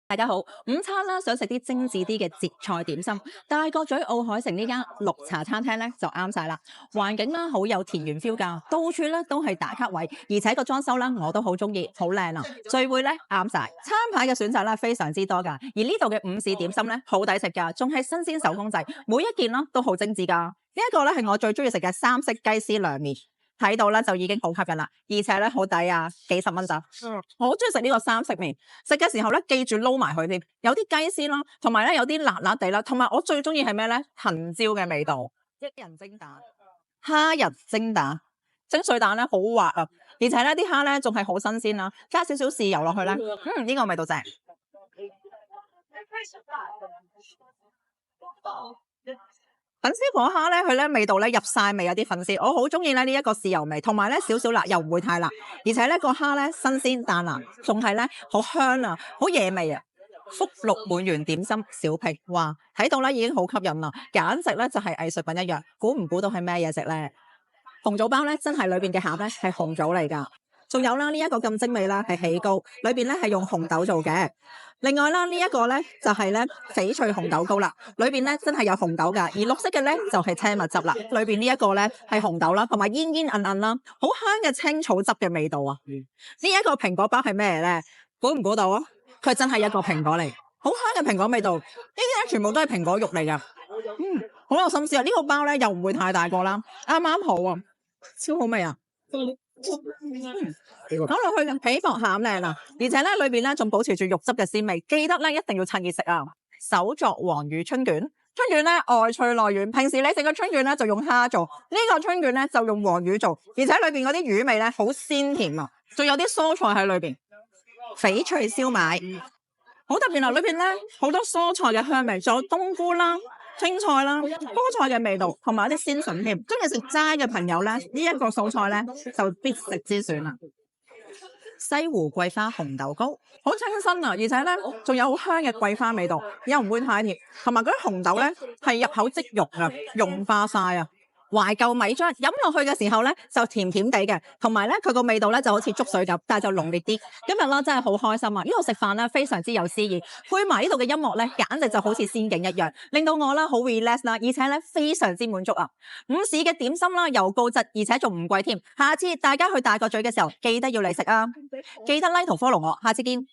大家好，午餐啦，想食啲精緻啲嘅浙菜點心，大角咀奧海城呢間綠茶餐廳咧就啱晒啦。環境啦好有田園 feel 㗎，到處咧都係打卡位，而且個裝修啦我都好中意，好靚啊！聚會咧啱晒，餐牌嘅選擇咧非常之多㗎，而呢度嘅午市點心咧好抵食㗎，仲係新鮮手工製，每一件啦都好精緻㗎。呢一個咧係我最中意食嘅三色雞絲涼麵。睇到咧就已經好吸引啦，而且咧好抵啊，幾十蚊咋。我好中意食呢個三色麵，食嘅時候咧記住撈埋佢添，有啲雞絲啦，同埋咧有啲辣辣地啦，同埋我最中意係咩咧？藤椒嘅味道。一人蒸蛋，蝦仁蒸蛋，蒸水蛋咧好滑啊，而且咧啲蝦咧仲係好新鮮啦，加少少豉油落去咧，呢個味道正。粉絲火蝦咧，佢咧味道咧入晒味，有啲粉絲，我好中意咧呢一個豉油味，同埋咧少少辣，又唔會太辣，而且咧個蝦咧新鮮彈爛，仲係咧好香啊，好惹味啊！福祿滿園點心小拼，哇，睇到咧已經好吸引啦，簡直咧就係藝術品一樣，估唔估到係咩嘢食咧？紅棗包咧真係裏邊嘅餡咧係紅棗嚟㗎。仲有啦，呢一個咁精美啦，係起糕，裏邊咧係用紅豆做嘅。另外啦，呢一個咧就係咧翡翠紅豆糕啦，裏邊咧真係有紅豆噶，而綠色嘅咧就係青蜜汁啦。裏邊呢一個咧係紅豆啦，同埋煙煙韌韌啦，好香嘅青草汁嘅味道啊！呢一個蘋果包係咩咧？估唔估到啊？佢真係一個蘋果嚟，好香嘅蘋果味道。呢啲咧全部都係蘋果肉嚟噶，好有心思啊！呢個包咧又唔會太大個啦，啱啱好啊，超好味啊！咬落去嘅皮薄餡靚啊，而且咧裏邊咧仲保持住肉汁嘅鮮味，記得咧一定要趁熱食啊！手作黃魚春卷，春卷咧外脆內軟，平時你食嘅春卷咧就用蝦做，呢個春卷咧就用黃魚做，而且裏邊嗰啲魚味咧好鮮甜啊，仲有啲蔬菜喺裏邊，翡翠燒賣，好特別啊！裏邊咧好多蔬菜嘅香味，仲有冬菇啦。青菜啦，菠菜嘅味道，同埋一啲鮮筍添。中意食齋嘅朋友咧，呢一個素菜咧就必食之選啦。西湖桂花紅豆糕，好清新啊，而且咧仲有好香嘅桂花味道，又唔會太甜，同埋嗰啲紅豆咧係入口即溶啊，融化晒啊。懷舊米漿飲落去嘅時候咧就甜甜地嘅，同埋咧佢個味道咧就好似粥水咁，但係就濃烈啲。今日啦真係好開心啊！呢度食飯咧非常之有詩意，配埋呢度嘅音樂咧，簡直就好似仙境一樣，令到我啦好 relax 啦，而且咧非常之滿足啊！午市嘅點心啦又高質，而且仲唔貴添。下次大家去大角咀嘅時候，記得要嚟食啊！記得 like 同 follow我，下次見。